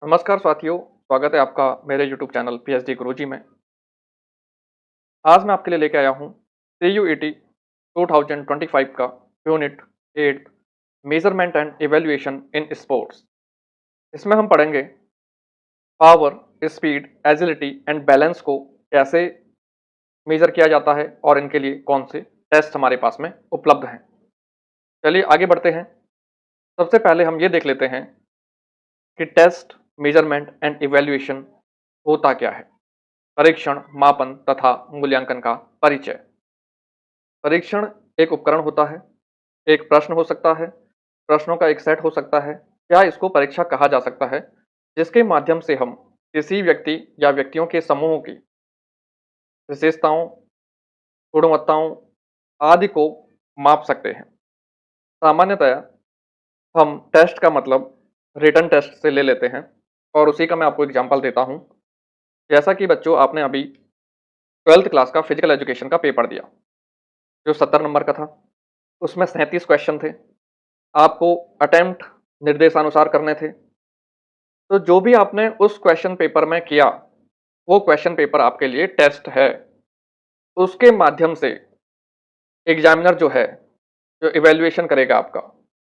नमस्कार साथियों, स्वागत है आपका मेरे यूट्यूब चैनल पीएचडी गुरुजी में। आज मैं आपके लिए लेके आया हूँ CUET 2025 का unit 8 measurement and evaluation in sports. इसमें हम पढ़ेंगे power, speed, agility and balance को कैसे मेजर किया जाता है और इनके लिए कौन से टेस्ट हमारे पास में उपलब्ध हैं। चलिए आगे बढ़ते हैं। सबसे पहले हम ये देख लेते हैं कि टेस्ट, मेजरमेंट एंड इवैल्यूएशन होता क्या है। परीक्षण, मापन तथा मूल्यांकन का परिचय। परीक्षण एक उपकरण होता है, एक प्रश्न हो सकता है, प्रश्नों का एक सेट हो सकता है या इसको परीक्षा कहा जा सकता है, जिसके माध्यम से हम किसी व्यक्ति या व्यक्तियों के समूहों की विशेषताओं, गुणवत्ताओं आदि को माप सकते हैं। सामान्यतया हम टेस्ट का मतलब रिटन टेस्ट से ले लेते हैं और उसी का मैं आपको एग्जांपल देता हूं। जैसा कि बच्चों, आपने अभी 12th क्लास का फिजिकल एजुकेशन का पेपर दिया, जो 70 नंबर का था। उसमें 37 क्वेश्चन थे। आपको अटेम्प्ट निर्देशानुसार करने थे। तो जो भी आपने उस क्वेश्चन पेपर में किया, वो क्वेश्चन पेपर आपके लिए टेस्ट है। उसके माध्यम से एग्जामिनर जो है, जो इवैल्यूएशन करेगा आपका,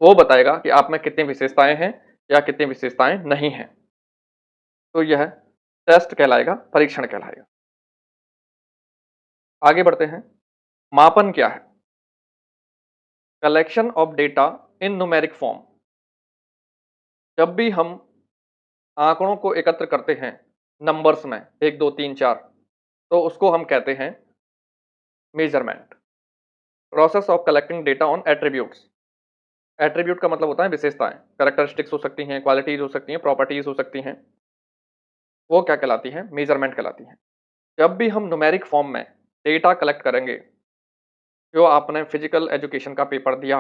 वो बताएगा कि आप में कितनी विशेषताएं हैं या कितनी विशेषताएं नहीं हैं। तो यह टेस्ट कहलाएगा, परीक्षण कहलाएगा। आगे बढ़ते हैं। मापन क्या है? Collection of data in numeric form. जब भी हम आंकड़ों को एकत्र करते हैं नंबर्स में 1 2 3 4, तो उसको हम कहते हैं measurement. Process of collecting data on attributes. Attribute का मतलब होता है विशेषताएं, कैरेक्टरिस्टिक्स हो सकती हैं, क्वालिटीज हो सकती हैं, प्रॉपर्टीज हो सकती हैं। वो क्या कहलाती हैं? मेजरमेंट कहलाती हैं। जब भी हम न्यूमेरिक फॉर्म में डेटा कलेक्ट करेंगे, जो आपने फिजिकल एजुकेशन का पेपर दिया,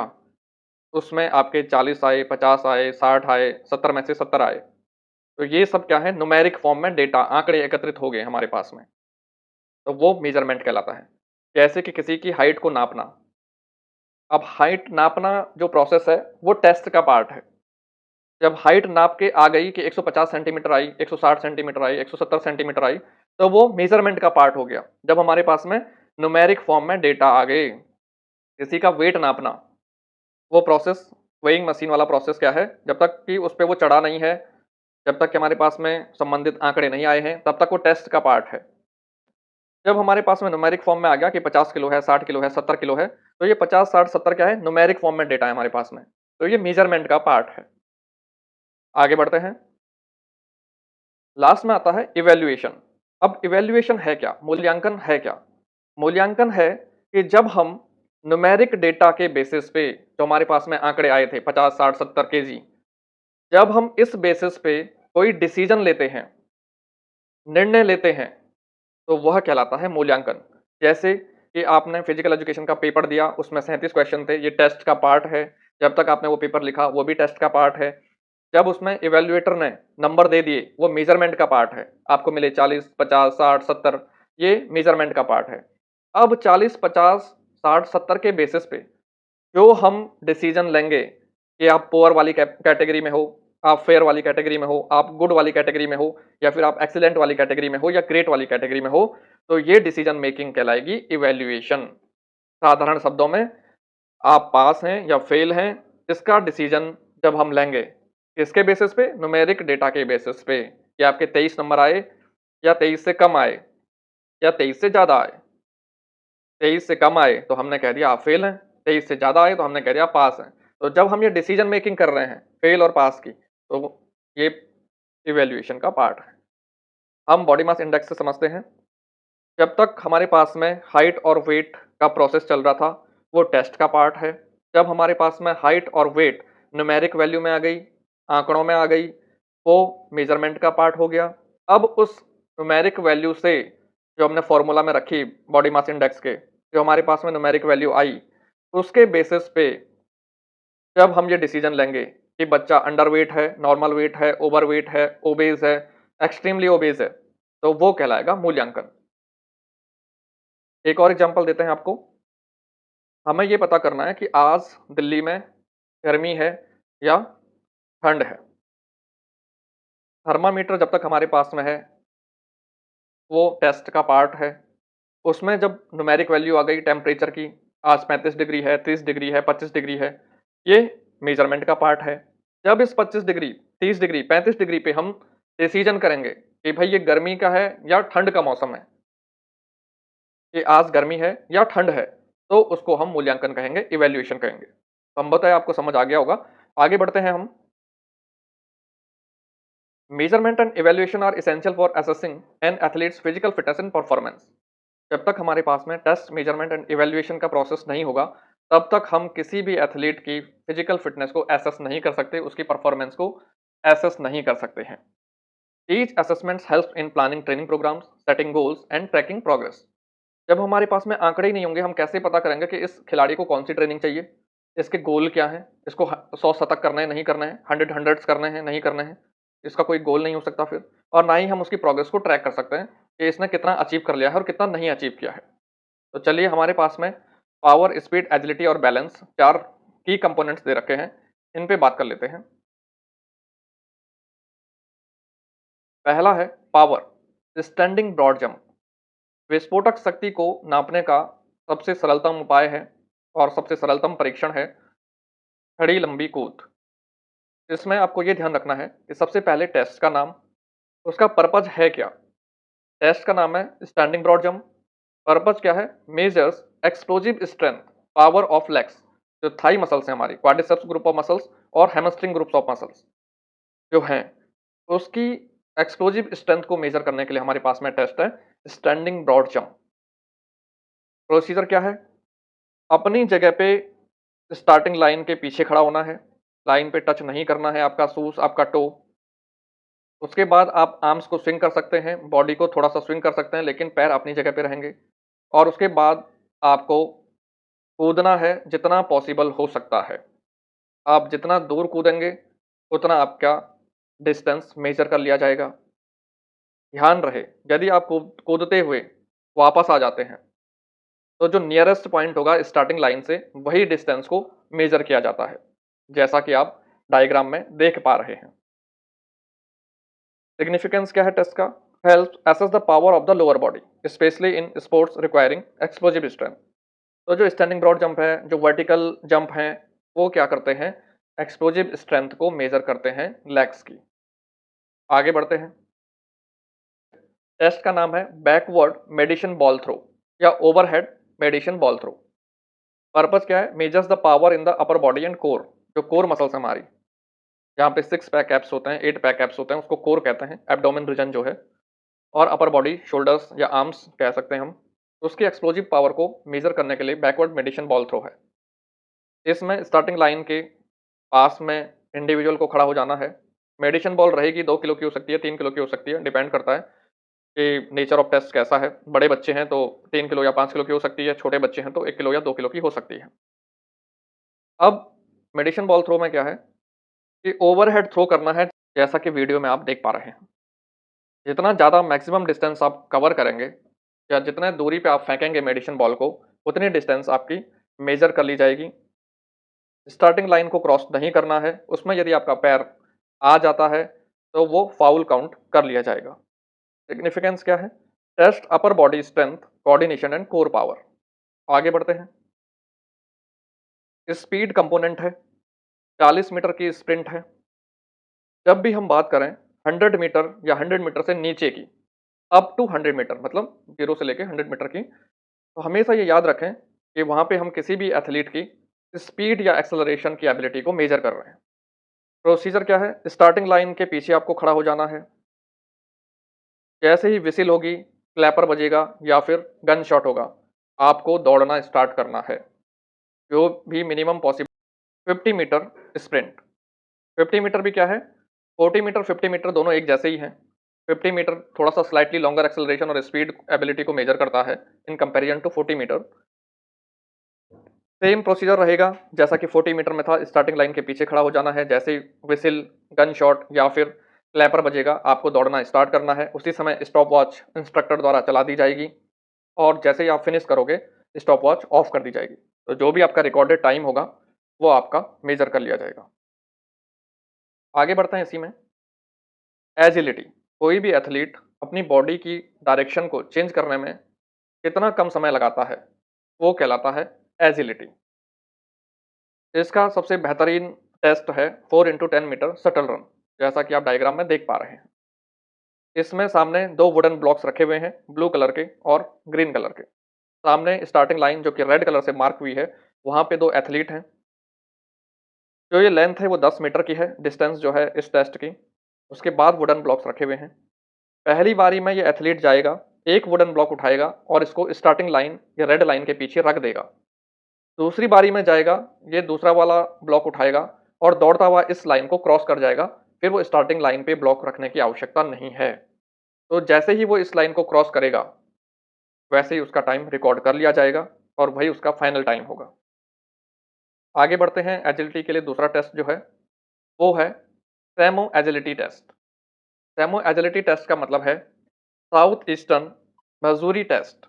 उसमें आपके 40 आए, 50 आए, 60 आए, 70 में से 70 आए, तो ये सब क्या है? न्यूमेरिक फॉर्म में डेटा, आंकड़े एकत्रित हो गए हमारे पास में, तो वो मेजरमेंट कहलाता है। जैसे कि किसी की हाइट को नापना। अब हाइट नापना जो प्रोसेस है, वो टेस्ट का पार्ट है। जब हाइट नाप के आ गई कि 150 सेंटीमीटर आई, 160 सेंटीमीटर आई, 170 सेंटीमीटर आई, तो वो मेजरमेंट का पार्ट हो गया। जब हमारे पास में न्यूमेरिक फॉर्म में डेटा आ गए। किसी का वेट नापना, वो प्रोसेस, वेइंग मशीन वाला प्रोसेस क्या है? जब तक कि उस पे वो चढ़ा नहीं है, जब तक कि हमारे पास में संबंधित आंकड़े नहीं आए हैं, तब तक वो टेस्ट का पार्ट है। जब हमारे पास में न्यूमेरिक फॉर्म में आ गया कि 50 किलो है, 60 किलो है, 70 किलो है, तो ये 50, 60, 70 क्या है? न्यूमेरिक फॉर्म में डेटा है हमारे पास में, तो ये मेजरमेंट का पार्ट है। आगे बढ़ते हैं। लास्ट में आता है इवैल्यूएशन। अब इवैल्यूएशन है क्या? मूल्यांकन है क्या? मूल्यांकन है कि जब हम न्यूमेरिक डेटा के बेसिस पे, जो हमारे पास में आंकड़े आए थे 50, 60, 70 केजी, जब हम इस बेसिस पे कोई डिसीजन लेते हैं, निर्णय लेते हैं, तो वह कहलाता है मूल्यांकन। जैसे कि आपने फिजिकल एजुकेशन का पेपर दिया, उसमें 37 क्वेश्चन थे, ये टेस्ट का पार्ट है। जब तक आपने वो पेपर लिखा, वो भी टेस्ट का पार्ट है। जब उसमें इवैल्यूएटर ने नंबर दे दिए, वो मेजरमेंट का पार्ट है। आपको मिले 40, 50, 60, 70, ये मेजरमेंट का पार्ट है। अब 40, 50, 60, 70 के बेसिस पे जो हम डिसीजन लेंगे कि आप पुअर वाली कैटेगरी में हो, आप फेयर वाली कैटेगरी में हो, आप गुड वाली कैटेगरी में हो, या फिर आप एक्सीलेंट वाली कैटेगरी में हो, या ग्रेट वाली कैटेगरी में हो, तो ये डिसीजन मेकिंग कहलाएगी इवैल्यूएशन। साधारण शब्दों में, आप पास हैं या फेल हैं, इसका डिसीजन जब हम लेंगे, किसके बेसिस पे? न्यूमेरिक डेटा के बेसिस पे, कि आपके 23 नंबर आए या 23 से कम आए या 23 से ज़्यादा आए। 23 से कम आए तो हमने कह दिया आप फेल हैं, 23 से ज़्यादा आए तो हमने कह दिया आप पास हैं। तो जब हम ये डिसीजन मेकिंग कर रहे हैं फेल और पास की, तो ये इवैल्यूएशन का पार्ट है। हम बॉडी मास इंडेक्स से समझते हैं। जब तक हमारे पास में हाइट और वेट का प्रोसेस चल रहा था, वो टेस्ट का पार्ट है। जब हमारे पास में हाइट और वेट न्यूमेरिक वैल्यू में आ गई, आंकड़ों में आ गई, वो मेजरमेंट का पार्ट हो गया। अब उस न्यूमेरिक वैल्यू से, जो हमने फॉर्मूला में रखी बॉडी मास इंडेक्स के, जो हमारे पास में न्यूमेरिक वैल्यू आई, उसके बेसिस पे जब हम ये डिसीजन लेंगे कि बच्चा अंडर वेट है, नॉर्मल वेट है, ओवर वेट है, ओबेज है, एक्सट्रीमली ओबेज है, तो वो कहलाएगा मूल्यांकन। एक और एग्जांपल देते हैं आपको। हमें ये पता करना है कि आज दिल्ली में गर्मी है या ठंड है। थर्मामीटर जब तक हमारे पास में है वो टेस्ट का पार्ट है। उसमें जब न्यूमेरिक वैल्यू आ गई टेम्परेचर की, आज 35 डिग्री है, 30 डिग्री है, 25 डिग्री है, ये मेजरमेंट का पार्ट है। जब इस 25 डिग्री, 30 डिग्री, 35 डिग्री पे हम डिसीजन करेंगे कि भाई ये गर्मी का है या ठंड का मौसम है, कि आज गर्मी है या ठंड है, तो उसको हम मूल्यांकन कहेंगे, इवैल्यूएशन कहेंगे। संभवतः आपको समझ आ गया होगा। आगे बढ़ते हैं हम। Measurement and evaluation are essential for assessing an athlete's physical fitness and performance. जब तक हमारे पास में टेस्ट, मेजरमेंट एंड इवैल्यूएशन का प्रोसेस नहीं होगा, तब तक हम किसी भी एथलीट की फिजिकल फिटनेस को एसेस नहीं कर सकते, उसकी परफॉर्मेंस को एसेस नहीं कर सकते हैं। Each assessments help in planning training programmes, setting goals and tracking progress. जब हमारे पास में आंकड़े ही नहीं होंगे, हम कैसे पता करेंगे कि इस खिलाड़ी को कौन सी ट्रेनिंग चाहिए, इसके गोल क्या है, इसको 100 शतक करने हैं, नहीं करने हैं, 100 हंड्रेड्स करने हैं, नहीं करने हैं, इसका कोई गोल नहीं हो सकता फिर। और ना ही हम उसकी प्रोग्रेस को ट्रैक कर सकते हैं कि इसने कितना अचीव कर लिया है और कितना नहीं अचीव किया है। तो चलिए, हमारे पास में पावर, स्पीड, एजिलिटी और बैलेंस 4 की कंपोनेंट्स दे रखे हैं, इन पे बात कर लेते हैं। पहला है पावर, स्टैंडिंग ब्रॉड जंप। विस्फोटक शक्ति को नापने का सबसे सरलतम उपाय है और सबसे सरलतम परीक्षण है खड़ी लंबी कूद। इसमें आपको ये ध्यान रखना है कि सबसे पहले टेस्ट का नाम, उसका पर्पज है क्या। टेस्ट का नाम है स्टैंडिंग ब्रॉड जंप। पर्पज क्या है? Measures explosive strength, power of legs. जो थाई मसल्स हैं हमारी, क्वाड्रिसेप्स ग्रुप ऑफ मसल्स और हैमस्ट्रिंग ग्रुप्स ऑफ मसल्स जो हैं, उसकी एक्सप्लोजिव स्ट्रेंथ को मेजर करने के लिए हमारे पास में टेस्ट है स्टैंडिंग ब्रॉड जंप। प्रोसीजर क्या है? अपनी जगह पे स्टार्टिंग लाइन के पीछे खड़ा होना है, लाइन पे टच नहीं करना है आपका शूज, आपका टो। उसके बाद आप आर्म्स को स्विंग कर सकते हैं, बॉडी को थोड़ा सा स्विंग कर सकते हैं, लेकिन पैर अपनी जगह पे रहेंगे। और उसके बाद आपको कूदना है जितना पॉसिबल हो सकता है। आप जितना दूर कूदेंगे उतना आपका डिस्टेंस मेजर कर लिया जाएगा। ध्यान रहे, यदि आप कूदते हुए वापस आ जाते हैं तो जो नियरेस्ट पॉइंट होगा स्टार्टिंग लाइन से, वही डिस्टेंस को मेजर किया जाता है, जैसा कि आप डायग्राम में देख पा रहे हैं। सिग्निफिकेंस क्या है टेस्ट का? Help assess the power of the lower body, specially in sports requiring explosive strength. तो जो स्टैंडिंग ब्रॉड जंप है, जो वर्टिकल जंप है, वो क्या करते हैं? एक्सप्लोजिव स्ट्रेंथ को मेजर करते हैं लेग्स की। आगे बढ़ते हैं। टेस्ट का नाम है बैकवर्ड मेडिसिन बॉल थ्रो या overhead medicine ball throw. Purpose क्या है? Measures the power in the upper body and core. जो कोर मसल्स हमारी, जहाँ पे 6 पैक एप्स होते हैं, 8 पैक एप्स होते हैं, उसको कोर कहते हैं, एब्डोमेन रीजन जो है, और अपर बॉडी, शोल्डर्स या आर्म्स कह सकते हैं हम। उसकी एक्सप्लोजिव पावर को मेजर करने के लिए बैकवर्ड मेडिसिन बॉल थ्रो है। इसमें स्टार्टिंग लाइन के पास में इंडिविजुअल को खड़ा हो जाना है। मेडिसिन बॉल रहेगी 2 किलो की हो सकती है, 3 किलो की हो सकती है, डिपेंड करता है कि नेचर ऑफ टेस्ट कैसा है। बड़े बच्चे हैं तो 3 किलो या 5 किलो की हो सकती है, छोटे बच्चे हैं तो 1 किलो या 2 किलो की हो सकती है। अब मेडिसिन बॉल थ्रो में क्या है कि ओवरहेड थ्रो करना है, जैसा कि वीडियो में आप देख पा रहे हैं। जितना ज़्यादा मैक्सिमम डिस्टेंस आप कवर करेंगे या जितने दूरी पे आप फेंकेंगे मेडिसिन बॉल को, उतनी डिस्टेंस आपकी मेजर कर ली जाएगी। स्टार्टिंग लाइन को क्रॉस नहीं करना है, उसमें यदि आपका पैर आ जाता है तो वो फाउल काउंट कर लिया जाएगा। सिग्निफिकेंस क्या है? Test upper body strength, coordination and core power. आगे बढ़ते हैं। स्पीड कंपोनेंट है, 40 मीटर की स्प्रिंट है। जब भी हम बात करें 100 मीटर या 100 मीटर से नीचे की, अप टू 100 मीटर मतलब 0 से लेके 100 मीटर की, तो हमेशा ये याद रखें कि वहाँ पे हम किसी भी एथलीट की स्पीड या एक्सेलरेशन की एबिलिटी को मेजर कर रहे हैं। प्रोसीजर क्या है? स्टार्टिंग लाइन के पीछे आपको खड़ा हो जाना है। जैसे ही विसिल होगी, क्लैपर बजेगा या फिर गन शॉट होगा, आपको दौड़ना स्टार्ट करना है। जो भी minimum possible 50 metre sprint. 50 metre भी क्या है? 40 मीटर, 50 मीटर दोनों एक जैसे ही हैं। 50 मीटर थोड़ा सा स्लाइटली लॉन्गर एक्सेलरेशन और स्पीड एबिलिटी को मेजर करता है in comparison to 40 metre. Same procedure रहेगा जैसा कि 40 मीटर में था। स्टार्टिंग लाइन के पीछे खड़ा हो जाना है, जैसे ही विसिल, गन शॉट या फिर क्लैपर बजेगा, आपको दौड़ना स्टार्ट करना है। उसी समय स्टॉप वॉच इंस्ट्रक्टर द्वारा चला दी जाएगी और जैसे ही आप फिनिश करोगे, स्टॉप वॉच ऑफ कर दी जाएगी। तो जो भी आपका रिकॉर्डेड टाइम होगा वो आपका मेजर कर लिया जाएगा। आगे बढ़ते हैं इसी में। एजिलिटी, कोई भी एथलीट अपनी बॉडी की डायरेक्शन को चेंज करने में कितना कम समय लगाता है, वो कहलाता है एजिलिटी। इसका सबसे बेहतरीन टेस्ट है 4x10 मीटर शटल रन, जैसा कि आप डायग्राम में देख पा रहे हैं। इसमें सामने दो वुडन ब्लॉक्स रखे हुए हैं, ब्लू कलर के और ग्रीन कलर के। सामने स्टार्टिंग लाइन जो कि रेड कलर से मार्क हुई है, वहाँ पे दो एथलीट हैं। जो ये लेंथ है वो 10 मीटर की है, डिस्टेंस जो है इस टेस्ट की। उसके बाद वुडन ब्लॉक्स रखे हुए हैं। पहली बारी में ये एथलीट जाएगा, एक वुडन ब्लॉक उठाएगा और इसको स्टार्टिंग लाइन या रेड लाइन के पीछे रख देगा। दूसरी बारी में जाएगा, ये दूसरा वाला ब्लॉक उठाएगा और दौड़ता हुआ इस लाइन को क्रॉस कर जाएगा। फिर वो स्टार्टिंग लाइन पे ब्लॉक रखने की आवश्यकता नहीं है। तो जैसे ही वो इस लाइन को क्रॉस करेगा, वैसे ही उसका टाइम रिकॉर्ड कर लिया जाएगा और वही उसका फाइनल टाइम होगा। आगे बढ़ते हैं। एजिलिटी के लिए दूसरा टेस्ट जो है वो है सैमो एजिलिटी टेस्ट। सैमो एजिलिटी टेस्ट का मतलब है साउथ ईस्टर्न मसूरी टेस्ट।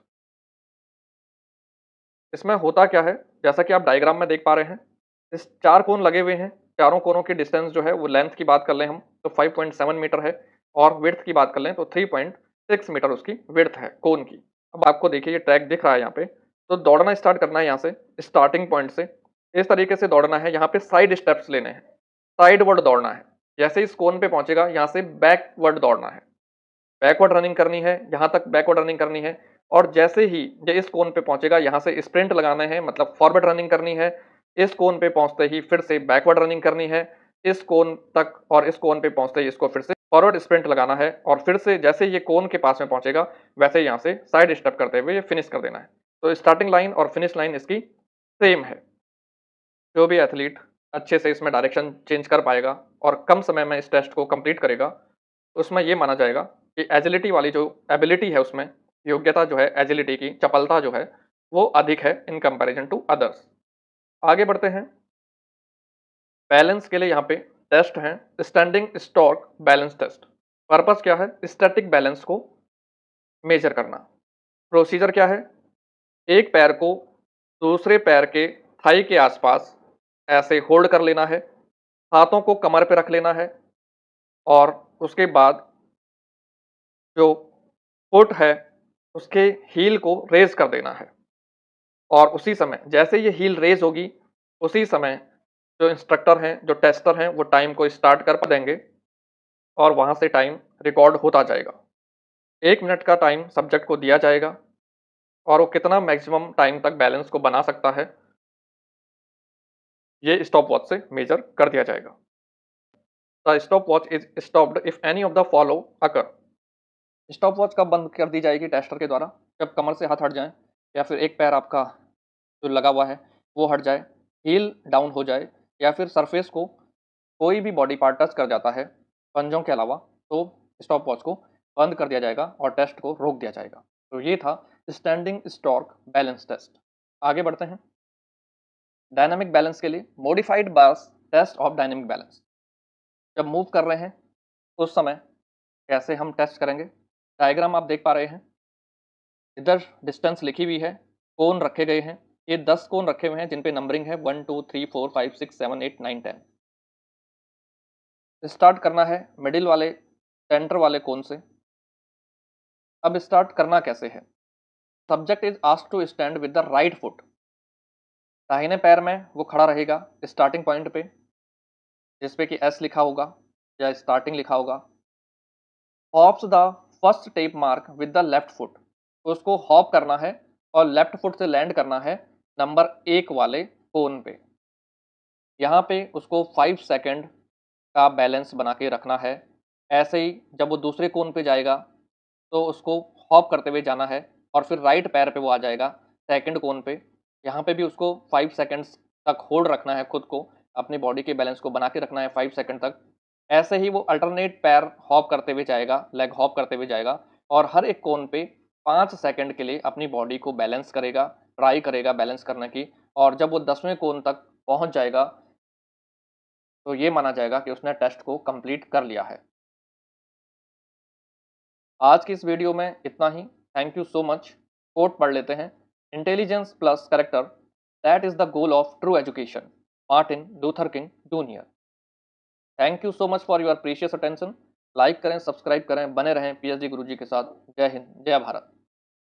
इसमें होता क्या है, जैसा कि आप डायग्राम में देख पा रहे हैं, इस चार कोन लगे हुए हैं। चारों कोनों की डिस्टेंस जो है वो लेंथ की बात कर लें हम तो 5.7 मीटर है और विड्थ की बात कर लें तो 3.6 मीटर उसकी विड्थ है कोन की। अब आपको देखिए ये ट्रैक दिख रहा है यहाँ पे, तो दौड़ना स्टार्ट करना है यहाँ से स्टार्टिंग पॉइंट से। इस तरीके से दौड़ना है, यहाँ पे साइड स्टेप्स लेने हैं, साइडवर्ड दौड़ना है। जैसे इस कोन पे पहुंचेगा, यहाँ से बैकवर्ड दौड़ना है, बैकवर्ड रनिंग करनी है, यहाँ तक बैकवर्ड रनिंग करनी है। और जैसे ही ये इस कोन पे पहुंचेगा, यहाँ से स्प्रिंट लगाना है, मतलब फॉरवर्ड रनिंग करनी है। इस कोन पे पहुंचते ही फिर से बैकवर्ड रनिंग करनी है इस कोन तक, और इस कोन पे पहुंचते ही इसको फिर से फॉरवर्ड स्प्रिंट लगाना है। और फिर से जैसे ये कोन के पास में पहुंचेगा, वैसे यहाँ से साइड स्टेप करते हुए ये फिनिश कर देना है। तो स्टार्टिंग लाइन और फिनिश लाइन इसकी सेम है। जो भी एथलीट अच्छे से इसमें डायरेक्शन चेंज कर पाएगा और कम समय में इस टेस्ट को कंप्लीट करेगा, उसमें ये माना जाएगा कि एजिलिटी वाली जो एबिलिटी है, उसमें योग्यता जो है एजिलिटी की, चपलता जो है वो अधिक है इन कंपैरिजन टू अदर्स। आगे बढ़ते हैं। बैलेंस के लिए यहाँ पे टेस्ट हैं standing stork balance test. Purpose क्या है, स्टैटिक बैलेंस को मेजर करना। प्रोसीजर क्या है, एक पैर को दूसरे पैर के थाई के आसपास ऐसे होल्ड कर लेना है, हाथों को कमर पे रख लेना है और उसके बाद जो फुट है उसके हील को रेज कर देना है। और उसी समय जैसे ये हील रेज होगी, उसी समय जो इंस्ट्रक्टर हैं, जो टेस्टर हैं, वो टाइम को स्टार्ट कर देंगे और वहाँ से टाइम रिकॉर्ड होता जाएगा। 1 मिनट का टाइम सब्जेक्ट को दिया जाएगा और वो कितना मैक्सिमम टाइम तक बैलेंस को बना सकता है, ये स्टॉप वॉच से मेजर कर दिया जाएगा। The stop watch is stopped if any of the follow occur. Stop watch कब बंद कर दी जाएगी टेस्टर के द्वारा, जब कमर से हाथ हट जाए या फिर एक पैर आपका जो लगा हुआ है वो हट जाए, हील डाउन हो जाए, या फिर सरफेस को कोई भी बॉडी पार्ट टच कर जाता है पंजों के अलावा, तो स्टॉप वॉच को बंद कर दिया जाएगा और टेस्ट को रोक दिया जाएगा। तो ये था स्टैंडिंग स्टॉक बैलेंस टेस्ट। आगे बढ़ते हैं। डायनामिक बैलेंस के लिए modified Bass test of dynamic balance. जब मूव कर रहे हैं उस समय कैसे हम टेस्ट करेंगे, डायग्राम आप देख पा रहे हैं। इधर डिस्टेंस लिखी हुई है, कोन रखे गए हैं। ये 10 कोन रखे हुए हैं जिन पे नंबरिंग है 1 2 3 4 5 6 7 8 9 10। स्टार्ट करना है मिडिल वाले सेंटर वाले कोन से। अब स्टार्ट करना कैसे है, subject is asked to stand with the right foot. दाहिने पैर में वो खड़ा रहेगा स्टार्टिंग पॉइंट पे, जिसपे कि एस लिखा होगा या स्टार्टिंग लिखा होगा। Hops the first tape mark with the left foot, उसको हॉप करना है और लेफ्ट फुट से लैंड करना है नंबर 1 वाले कोन पे। यहाँ पे उसको 5 सेकंड का बैलेंस बना के रखना है। ऐसे ही जब वो दूसरे कोन पे जाएगा तो उसको हॉप करते हुए जाना है और फिर राइट पैर पे वो आ जाएगा सेकंड कोन पे। यहाँ पे भी उसको 5 सेकंड्स तक होल्ड रखना है, खुद को अपनी बॉडी के बैलेंस को बना के रखना है 5 सेकंड तक। ऐसे ही वो अल्टरनेट पैर हॉप करते हुए जाएगा, लेग हॉप करते हुए जाएगा और हर एक कोन पे 5 सेकंड के लिए अपनी बॉडी को बैलेंस करेगा, ट्राई करेगा बैलेंस करने की। और जब वो 10वें कोन तक पहुंच जाएगा तो ये माना जाएगा कि उसने टेस्ट को कंप्लीट कर लिया है। आज की इस वीडियो में इतना ही। Thank you so much. Quote पढ़ लेते हैं। Intelligence plus character, that is the goal of true education, Martin Luther King junior. Thank you so much for your precious attention. Like करें, सब्सक्राइब करें, बने रहें पीएचडी गुरुजी के साथ। जय हिंद, जय भारत।